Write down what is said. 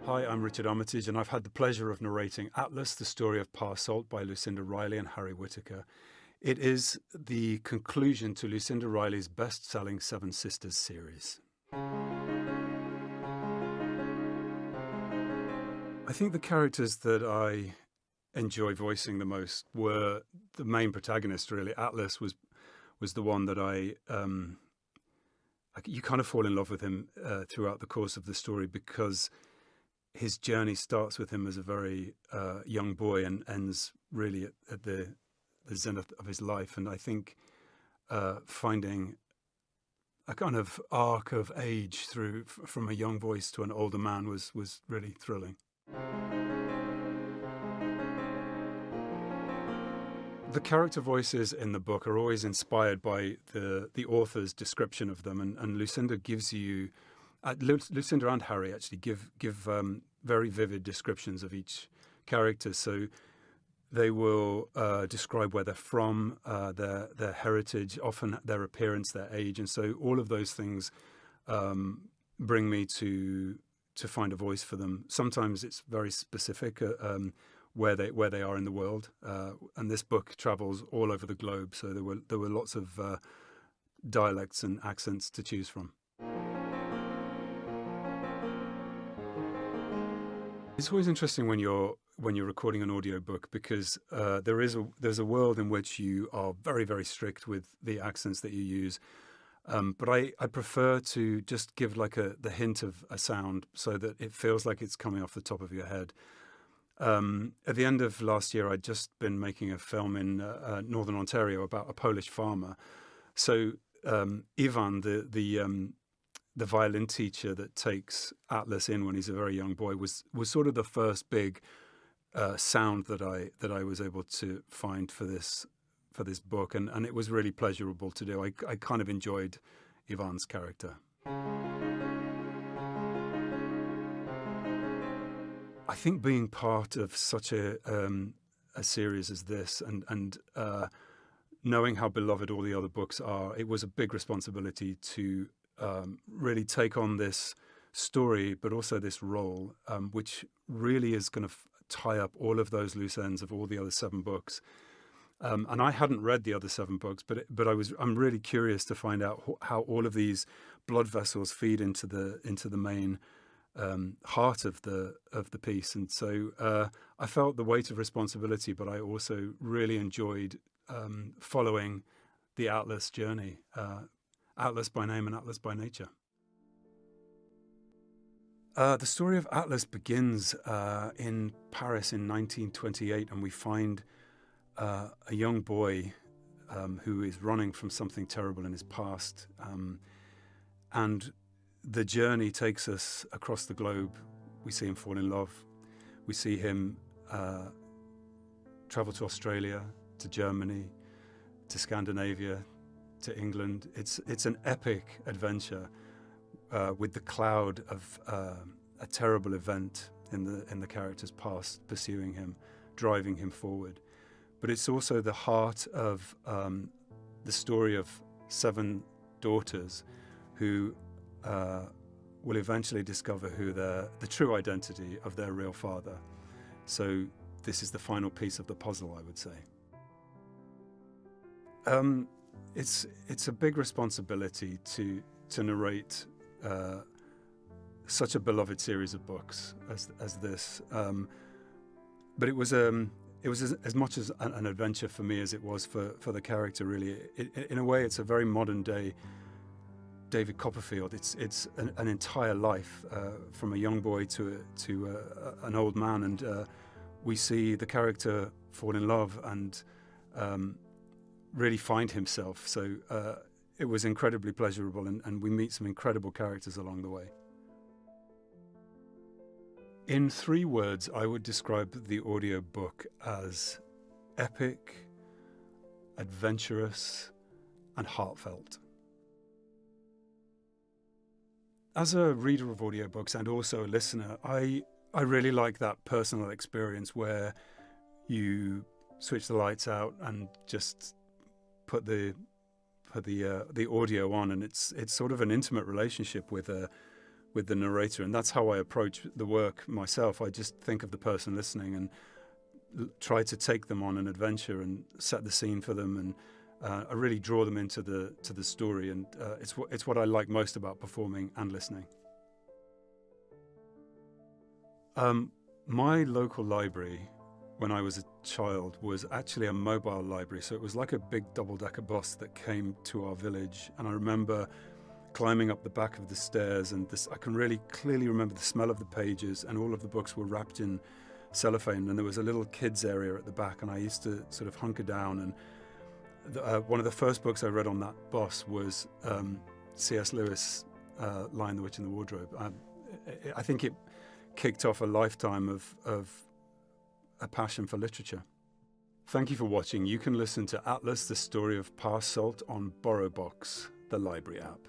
Hi, I'm Richard Armitage, and I've had the pleasure of narrating Atlas, the story of Pa Salt by Lucinda Riley and Harry Whitaker. It is the conclusion to Lucinda Riley's best-selling Seven Sisters series. I think the characters that I enjoy voicing the most were the main protagonist, really. Atlas was the one that you kind of fall in love with him throughout the course of the story because his journey starts with him as a very young boy and ends really at the zenith of his life. And I think finding a kind of arc of age from a young voice to an older man was really thrilling. The character voices in the book are always inspired by the author's description of them, and Lucinda gives you, Lucinda and Harry actually give very vivid descriptions of each character. So they will describe where they're from, their heritage, often their appearance, their age, and so all of those things bring me to find a voice for them. Sometimes it's very specific. Where they are in the world, and this book travels all over the globe. So there were lots of dialects and accents to choose from. It's always interesting when you're recording an audiobook because there's a world in which you are very, very strict with the accents that you use. But I prefer to just give like the hint of a sound so that it feels like it's coming off the top of your head. At the end of last year, I'd just been making a film in Northern Ontario about a Polish farmer. So Ivan, the violin teacher that takes Atlas in when he's a very young boy, was sort of the first big sound that I was able to find for this book, and it was really pleasurable to do. I kind of enjoyed Ivan's character. I think being part of such a series as this, and knowing how beloved all the other books are, it was a big responsibility to really take on this story, but also this role, which really is going to tie up all of those loose ends of all the other 7 books. And I hadn't read the other 7 books, but I'm really curious to find out how all of these blood vessels feed into the main heart of the piece. And so I felt the weight of responsibility, but I also really enjoyed following the Atlas journey, Atlas by name and Atlas by nature. The story of Atlas begins in Paris in 1928, and we find a young boy who is running from something terrible in his past, and the journey takes us across the globe. We see him fall in love. We see him travel to Australia, to Germany, to Scandinavia, to England. It's an epic adventure with the cloud of a terrible event in the character's past pursuing him, driving him forward. But it's also the heart of the story of 7 daughters who will eventually discover who the true identity of their real father. So this is the final piece of the puzzle, I would say. It's a big responsibility to narrate such a beloved series of books as this. But it was as much as an adventure for me as it was for the character, really. In a way, it's a very modern day David Copperfield. It's an entire life from a young boy to an old man, and we see the character fall in love and really find himself. So it was incredibly pleasurable, and we meet some incredible characters along the way. In 3 words, I would describe the audiobook as epic, adventurous, and heartfelt. As a reader of audiobooks and also a listener, I really like that personal experience where you switch the lights out and just put the audio on, and it's sort of an intimate relationship with with the narrator, and that's how I approach the work myself. I just think of the person listening and try to take them on an adventure and set the scene for them, and I really draw them into the story, and it's what I like most about performing and listening. My local library, when I was a child, was actually a mobile library, so it was like a big double-decker bus that came to our village, and I remember climbing up the back of the stairs, and I can really clearly remember the smell of the pages, and all of the books were wrapped in cellophane, and there was a little kids area at the back, and I used to sort of hunker down, and one of the first books I read on that bus was C.S. Lewis' Lion, the Witch and the Wardrobe. I think it kicked off a lifetime of a passion for literature. Thank you for watching. You can listen to Atlas, the Story of Past Salt on BorrowBox, the library app.